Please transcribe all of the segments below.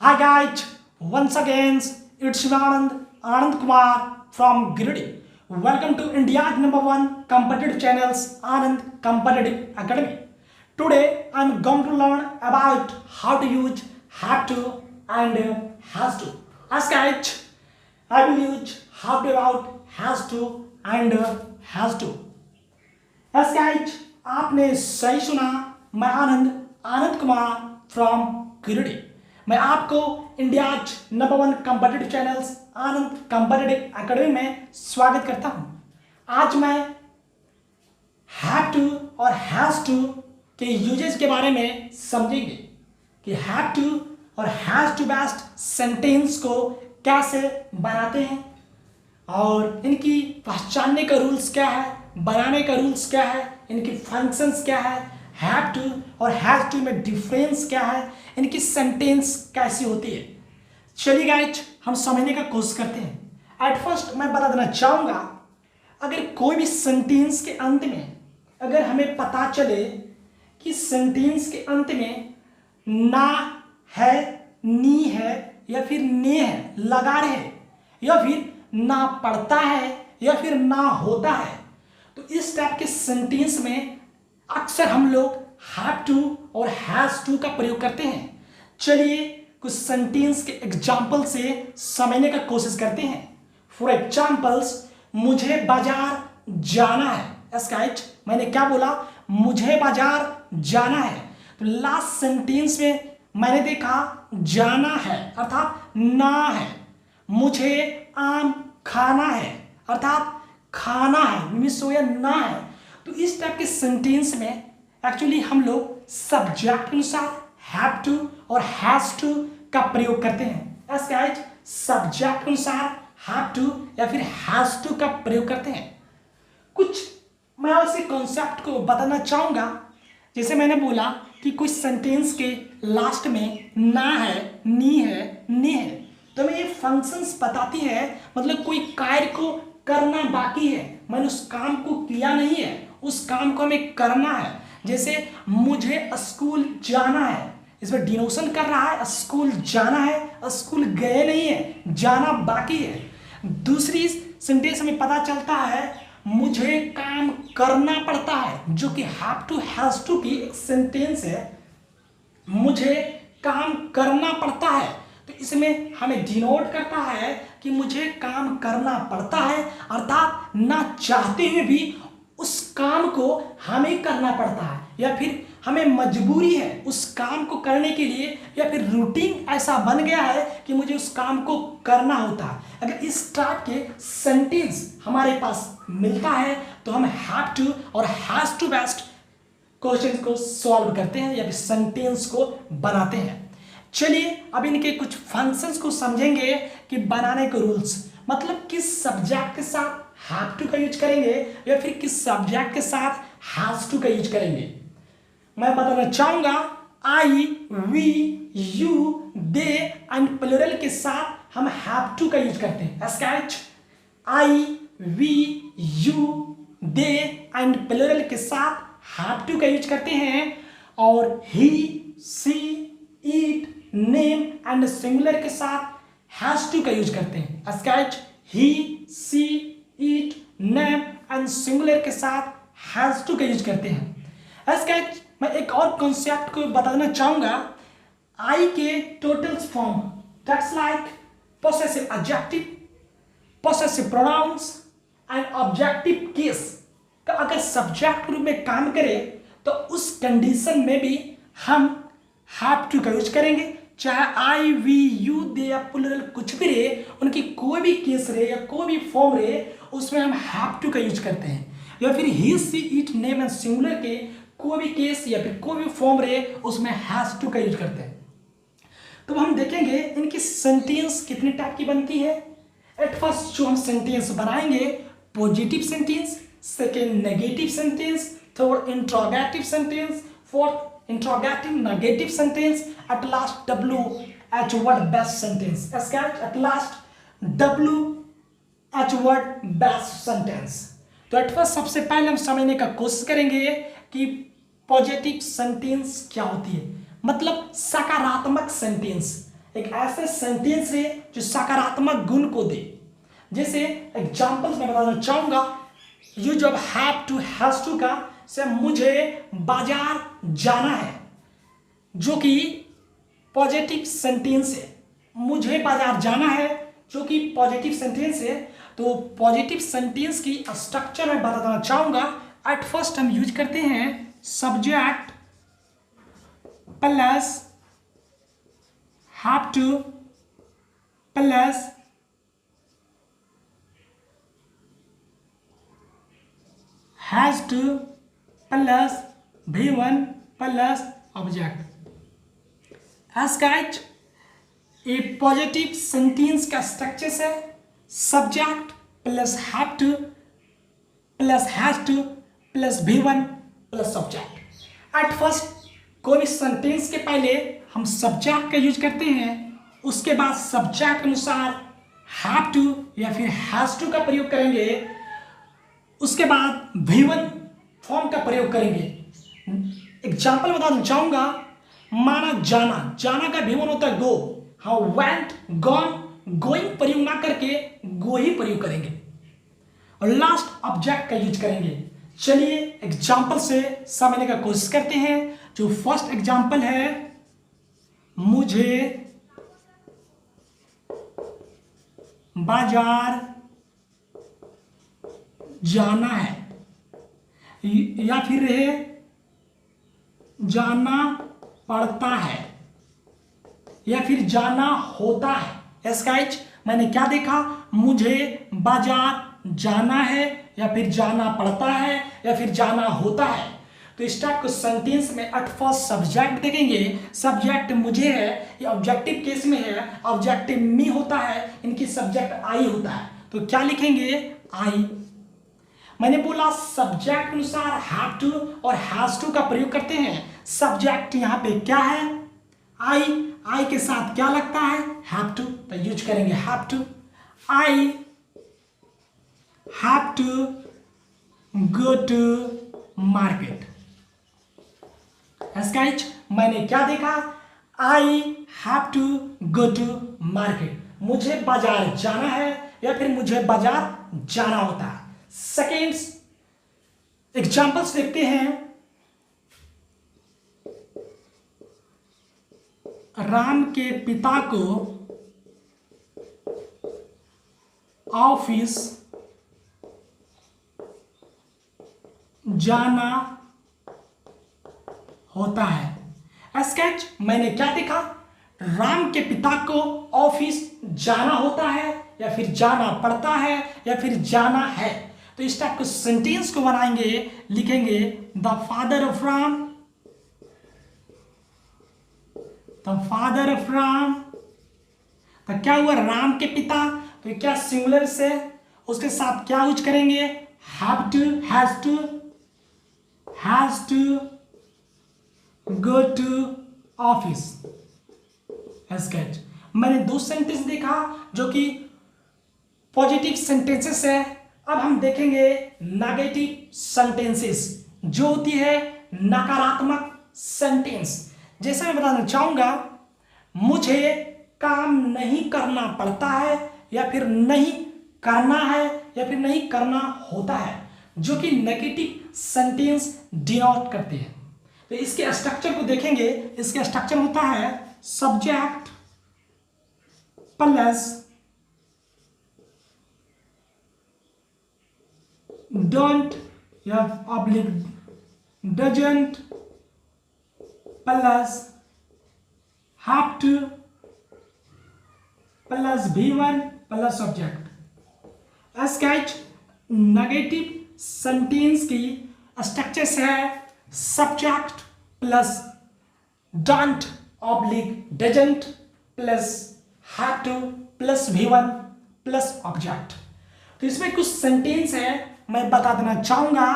Hi guys, once again it's Anand Kumar from Giridi. Welcome to India's #1 competitive channels Anand Competitive Academy. Today I'm going to learn about how to use have to and has to. As guys, I will use how to about has to and has to. As guys, आपने सही सुना. मैं Anand Kumar from Giridih. मैं आपको India #1 competitive channels आनंद competitive academy में स्वागत करता हूं. आज मैं हैव टू और हैज टू के यूजेस के बारे में समझेंगे कि हैव टू और हैज टू बेस्ड सेंटेंस को कैसे बनाते हैं और इनकी पहचानने का रूल्स क्या है, बनाने का रूल्स क्या है, इनकी फंक्शंस क्या है, हैव टू और हैज टू में डिफरेंस क्या है, इनकी सेंटेंस कैसी होती है. चलिए गाइज हम समझने का कोशिश करते हैं. एट फर्स्ट मैं बता देना चाहूँगा, अगर कोई भी सेंटेंस के अंत में अगर हमें पता चले कि सेंटेंस के अंत में ना है, नी है या फिर ने है, लगा रहे या फिर ना पढ़ता है या फिर ना होता है, तो इस टाइप के सेंटेंस में अक्सर हम लोग हैव टू और हैज टू का प्रयोग करते हैं. चलिए कुछ सेंटेंस के एग्जाम्पल से समझने का कोशिश करते हैं. फॉर एग्जाम्पल्स, मुझे बाजार जाना है. गाइज मैंने क्या बोला, मुझे बाजार जाना है. तो लास्ट सेंटेंस में मैंने देखा जाना है अर्थात ना है. मुझे आम खाना है अर्थात खाना है, मिस हो या ना है. तो इस टाइप के सेंटेंस में एक्चुअली हम लोग सब्जेक्ट के अनुसार हैव टू और हैज टू का प्रयोग करते हैं. गाइज सब्जेक्ट के अनुसार हैव टू या फिर हैज टू का प्रयोग करते हैं. कुछ मैं ऐसे कॉन्सेप्ट को बताना चाहूँगा. जैसे मैंने बोला कि कोई सेंटेंस के लास्ट में ना है, नी है, ने है, तो हमें ये फंक्शंस बताती है. मतलब कोई कार्य को करना बाकी है, मैंने उस काम को किया नहीं है, उस काम को हमें करना है. जैसे मुझे स्कूल जाना है, इसमें डिनोशन कर रहा है स्कूल जाना है, स्कूल गए नहीं है, जाना बाकी है. दूसरी सेंटेंस में पता चलता है मुझे काम करना पड़ता है, जो कि हैव टू हैज टू की एक सेंटेंस है. मुझे काम करना पड़ता है, तो इसमें हमें डिनोट करता है कि मुझे काम करना पड़ता है अर्थात ना चाहते हुए भी उस काम को हमें करना पड़ता है या फिर हमें मजबूरी है उस काम को करने के लिए या फिर रूटीन ऐसा बन गया है कि मुझे उस काम को करना होता है. अगर इस टाइप के सेंटेंस हमारे पास मिलता है तो हम हैव टू और हैज टू बेस्ड क्वेश्चन को सॉल्व करते हैं या फिर सेंटेंस को बनाते हैं. चलिए अब इनके कुछ फंक्शंस को समझेंगे कि बनाने के रूल्स, मतलब किस सब्जेक्ट के साथ हैव टू का यूज करेंगे या फिर किस सब्जेक्ट के साथ हैज टू का यूज करेंगे. मैं बताना चाहूंगा I, we, you, they and plural के साथ हम हैव टू का यूज करते हैं. Guys I, we, you, they and plural के साथ हैव टू का यूज करते हैं. और he, she, it, name and singular के साथ हैज टू का यूज करते हैं. Guys he, she, it, name and singular के साथ हैज टू का यूज करते हैं. गाइज मैं एक और कॉन्सेप्ट को बताना चाहूंगा. आई के total form that's like possessive adjective, possessive pronouns and objective case का अगर सब्जेक्ट रूप में काम करे तो उस कंडीशन में भी हम हैव टू का यूज करेंगे. चाहे आई, वी, यू, दे या प्लूरल कुछ भी रहे, उनकी कोई भी केस रहे या कोई भी फॉर्म रहे, उसमें हम हैव टू का यूज करते हैं. या फिर ही, she, it, name and singular के कोई भी केस या फिर कोई भी फॉर्म रहे, उसमें हैज टू का यूज करते हैं. तो हम देखेंगे इनकी सेंटेंस कितने टाइप की बनती है. एट फर्स्ट जो हम सेंटेंस बनाएंगे, positive sentence, second negative sentence, third interrogative sentence, fourth interrogative negative sentence, at last WH word best sentence. At last WH word best sentence. तो एट फर्स्ट सबसे पहले हम समझने का कोशिश करेंगे कि पॉजिटिव सेंटेंस क्या होती है, मतलब सकारात्मक सेंटेंस. एक ऐसे सेंटेंस है जो सकारात्मक गुण को दे। जैसे एग्जाम्पल्स मैं बताना चाहूंगा, यू जब हैव टू हैज टू का से मुझे बाजार जाना है, जो कि पॉजिटिव सेंटेंस है। मुझे बाजार जाना है जो कि पॉजिटिव सेंटेंस है। तो पॉजिटिव सेंटेंस की स्ट्रक्चर मैं बताना चाहूंगा। एट फर्स्ट हम यूज करते हैं subject plus have to plus has to plus V1 plus object. As catch a positive sentence का स्ट्रक्चर है subject plus have to plus has to plus V1 plus object. At first कोई भी sentence के पहले हम subject का use करते हैं, उसके बाद सब्जेक्ट के अनुसार हैव टू या फिर हैज टू का प्रयोग करेंगे, उसके बाद V1 फॉर्म का प्रयोग करेंगे। एग्जाम्पल बताना चाहूंगा, माना जाना, जाना का V1 होता है गो। हाँ, वेंट, गॉन, गोइंग प्रयोग ना करके गो ही प्रयोग करेंगे और लास्ट ऑब्जेक्ट का यूज करेंगे। चलिए एग्जाम्पल से समझने का कोशिश करते हैं। जो फर्स्ट एग्जाम्पल है, मुझे बाजार जाना है, या फिर है जाना पड़ता है, या फिर जाना होता है। एस्काइच मैंने क्या देखा, मुझे बाजार जाना है, या फिर जाना पड़ता है, या फिर जाना होता है। तो इस टाइप को सेंटेंस में एट फर्स्ट सब्जेक्ट देखेंगे। सब्जेक्ट मुझे है, ये ऑब्जेक्टिव केस में है, ऑब्जेक्टिव मी होता है, इनकी सब्जेक्ट आई होता है। तो क्या लिखेंगे, आई। मैंने बोला सब्जेक्ट के अनुसार हैव टू और हैज टू का प्रयोग करते हैं। सब्जेक्ट यहां पे क्या है, आई, आई के साथ क्या लगता है, हैव टू, तो यूज करेंगे have to. I have to go to market. Guys मैंने क्या देखा, I have to go to market. मुझे बाजार जाना है या फिर मुझे बाजार जाना होता है। सेकेंड्स एग्जांपल्स देखते हैं। राम के पिता को ऑफिस जाना होता है। स्केच मैंने क्या देखा, राम के पिता को ऑफिस जाना होता है, या फिर जाना पड़ता है, या फिर जाना है। तो इस टाइप के सेंटेंस को बनाएंगे, लिखेंगे the father of Ram, the father of Ram. तो क्या हुआ, राम के पिता, तो क्या सिंगुलर से उसके साथ क्या यूज करेंगे, have to, has to go to office. स्केच मैंने दो सेंटेंस देखा जो कि पॉजिटिव सेंटेंसेस है। अब हम देखेंगे नेगेटिव सेंटेंसेस, जो होती है नकारात्मक सेंटेंस। जैसे मैं बताना चाहूंगा, मुझे काम नहीं करना पड़ता है, या फिर नहीं करना है, या फिर नहीं करना होता है, जो कि नेगेटिव सेंटेंस डिनोट करते हैं। तो इसके स्ट्रक्चर को देखेंगे। इसका स्ट्रक्चर होता है सब्जेक्ट प्लस डोंट या oblique doesn't plus have to plus V1 plus object. Sketch negative sentence की स्ट्रक्चर है subject plus don't oblique doesn't plus have to plus V1 plus object. तो इसमें कुछ सेंटेंस है, मैं बता देना चाहूंगा।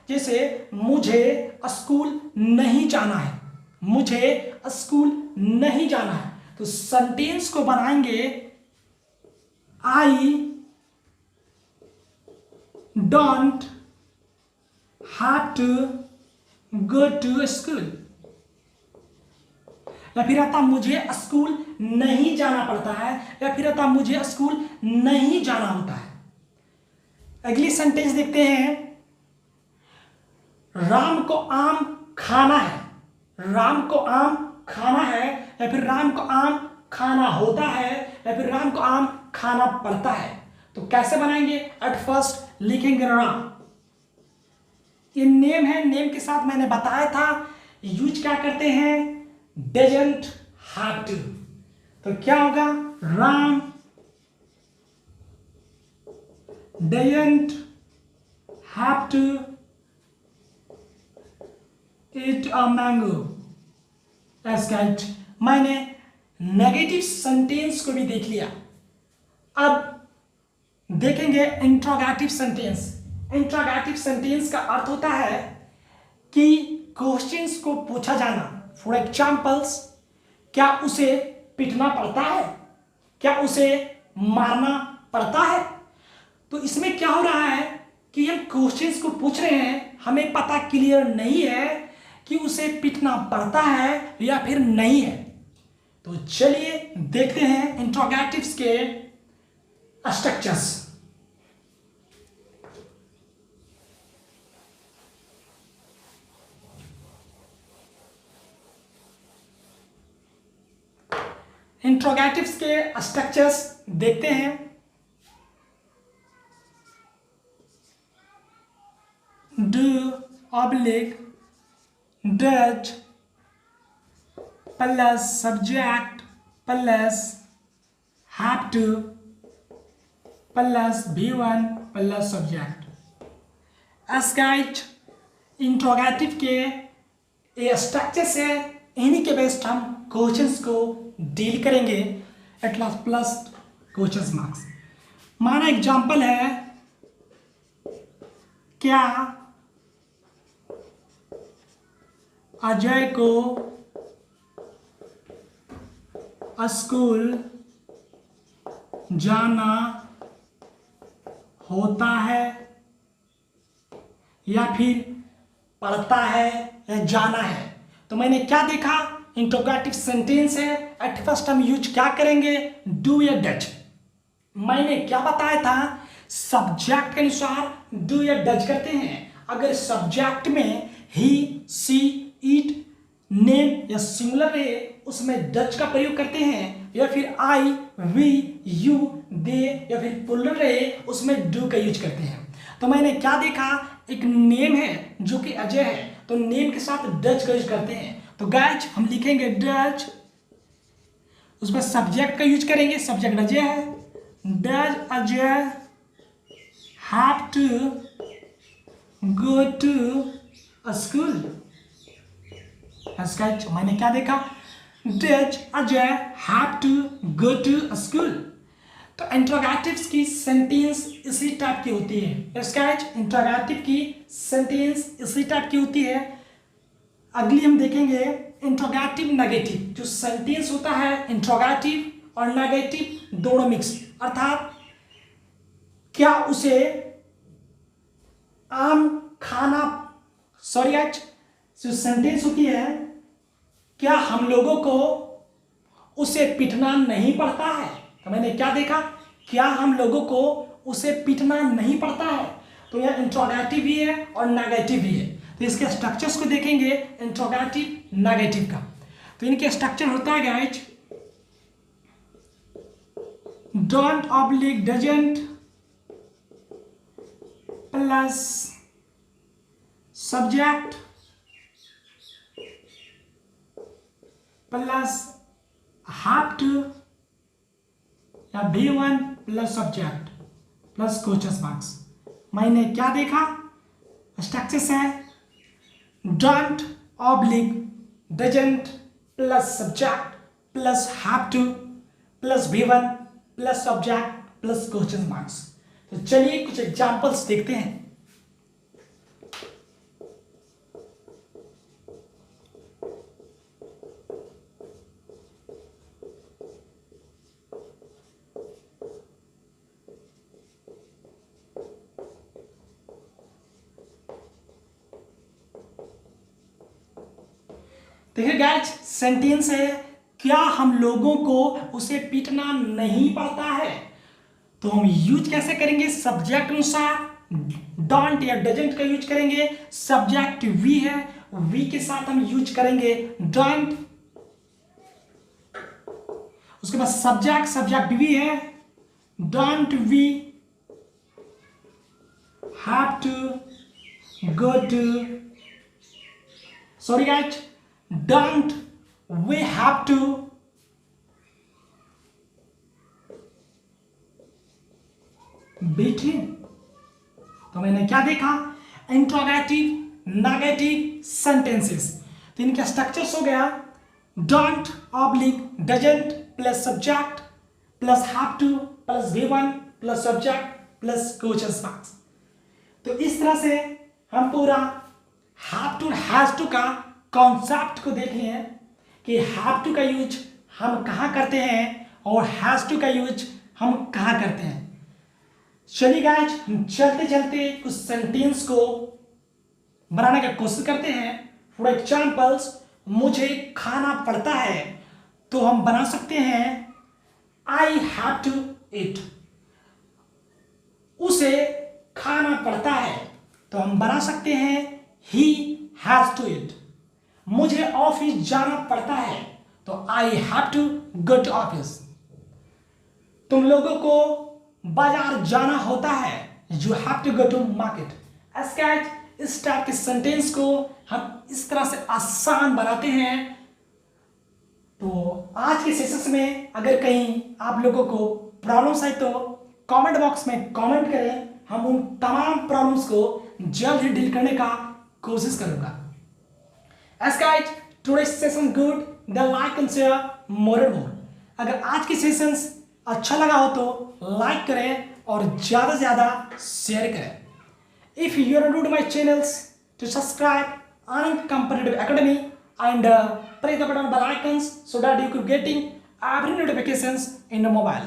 जैसे मुझे स्कूल नहीं जाना है, मुझे स्कूल नहीं जाना है। तो सेंटेंस को बनाएंगे, I don't have to go to school. या फिर आता मुझे स्कूल नहीं जाना पड़ता है, या फिर आता मुझे स्कूल नहीं जाना होता है। अगली सेंटेंस देखते हैं, राम को आम खाना है, राम को आम खाना है, या फिर राम को आम खाना होता है, या फिर राम को आम खाना पड़ता है। तो कैसे बनाएंगे? एट फर्स्ट लिखेंगे राम, ये नेम है, नेम के साथ मैंने बताया था यूज क्या करते हैं, डजंट हैव टू। तो क्या होगा, Ram doesn't have to eat a mango. एस्केट, मैंने नेगेटिव सेंटेंस को भी देख लिया। अब देखेंगे इंट्रोगेटिव सेंटेंस। इंट्रोगेटिव सेंटेंस का अर्थ होता है कि क्वेश्चंस को पूछा जाना। फॉर एग्जाम्पल्स, क्या उसे पीटना पड़ता है, क्या उसे मारना पड़ता है। तो इसमें क्या हो रहा है कि हम क्वेश्चंस को पूछ रहे हैं, हमें पता क्लियर नहीं है कि उसे पीटना पड़ता है या फिर नहीं है। तो चलिए देखते हैं इंट्रोगेटिव्स के स्ट्रक्चर्स। इंट्रोगेटिव्स के स्ट्रक्चर्स देखते हैं। Do oblique does plus subject plus have to plus V1 plus subject. एस्काइट इंट्रोगेटिव के ये स्ट्रक्चर्स है, इन्हीं के बेस्ड हम क्वेश्चंस को डील करेंगे at last plus questions marks. माना एग्जांपल है, क्या अजय को स्कूल जाना होता है या फिर पढ़ता है या जाना है। तो मैंने क्या देखा, इंट्रोगेटिव सेंटेंस है, एट फर्स्ट हम यूज क्या करेंगे, डू या डज। मैंने क्या बताया था, सब्जेक्ट के अनुसार डू या डज करते हैं। अगर सब्जेक्ट में ही, सी, इट, नेम या सिंगुलर रहे उसमें डज का प्रयोग करते हैं, या फिर आई, वी, यू, दे या फिर प्लूरल रहे उसमें डू का यूज करते हैं। तो मैंने क्या देखा, एक नेम है जो कि अजय है, तो नेम के साथ डज का यूज करते हैं। तो गाइज हम लिखेंगे डज, उसमें सब्जेक्ट का यूज करेंगे, सब्जेक्ट अजय है। Does Ajay have to go to school. मैंने क्या देखा, does Ajay have to go to school. तो इंट्रोगेटिव्स की सेंटेंस इसी टाइप की होती है। इंट्रोगेटिव की सेंटेंस इसी टाइप की होती है। अगली हम देखेंगे इंट्रोगेटिव नेगेटिव। जो सेंटेंस होता है इंट्रोगेटिव और नेगेटिव दोनों मिक्स, अर्थात क्या उसे आम खाना, सॉरी आज जो सेंटेंस होती है, क्या हम लोगों को उसे पीटना नहीं पड़ता है। तो मैंने क्या देखा, क्या हम लोगों को उसे पीटना नहीं पड़ता है। तो यह इंट्रोगेटिव भी है और नेगेटिव भी है। तो इसके स्ट्रक्चर्स को देखेंगे इंट्रोगेटिव नेगेटिव का। तो इनके स्ट्रक्चर होता है guys, don't oblique doesn't plus subject plus have to या V1 plus subject plus question marks. मैंने क्या देखा, स्ट्रक्चर्स है don't oblique doesn't plus subject plus have to plus V1 plus subject plus question marks. तो चलिए कुछ examples देखते हैं। देखिए गाइज सेंटेंस है, क्या हम लोगों को उसे पीटना नहीं पड़ता है? तो हम यूज कैसे करेंगे? सब्जेक्ट अनुसार डोंट या डजंट का यूज करेंगे। सब्जेक्ट वी है, वी के साथ हम यूज करेंगे डोंट। उसके बाद सब्जेक्ट वी है, don't we have to go to, sorry guys, don't we have to beat him. तो मैंने क्या देखा? Interrogative negative sentences. तो इनका स्ट्रक्चर्स हो गया don't oblique doesn't plus subject plus have to plus V1 plus subject plus question marks. तो इस तरह से हम पूरा हैव टू हैज टू का कॉन्सेप्ट को देख लिए हैं कि हैव टू का यूज हम कहाँ करते हैं और हैज टू का यूज हम कहाँ करते हैं। चलिए गाइज, हम चलते चलते कुछ सेंटेंस को बनाने का कोशिश करते हैं। फॉर एग्जाम्पल्स, मुझे खाना पड़ता है तो हम बना सकते हैं आई हैव टू ईट। उसे खाना पड़ता है तो हम बना सकते हैं ही हैज टू ईट। मुझे ऑफिस जाना पड़ता है तो I have to go to office. तुम लोगों को बाजार जाना होता है, you have to go to market. इस टाइप के सेंटेंस को हम इस तरह से आसान बनाते हैं। तो आज के सेशंस में अगर कहीं आप लोगों को प्रॉब्लम्स आए तो कमेंट बॉक्स में कमेंट करें, हम उन तमाम प्रॉब्लम्स को जल्द ही डील करने का कोशिश करूंगा। As guys, today's session good, then like and share more and more. अगर आज की सेशंस अच्छा लगा हो तो लाइक करें और ज़्यादा से ज़्यादा शेयर करें। If you are new to my channels, to subscribe Anand Competitive Academy and press the button bell icons so that you could getting every notifications in your mobile.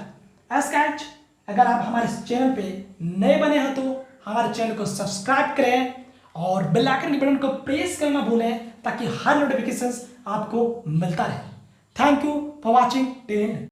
As guys, अगर आप हमारे channel पे नए बने हैं तो हमारे channel को सब्सक्राइब करें और बेल आइकन के बटन को प्रेस करना भूलें ताकि हर नोटिफिकेशंस आपको मिलता रहे। Thank you for watching till and.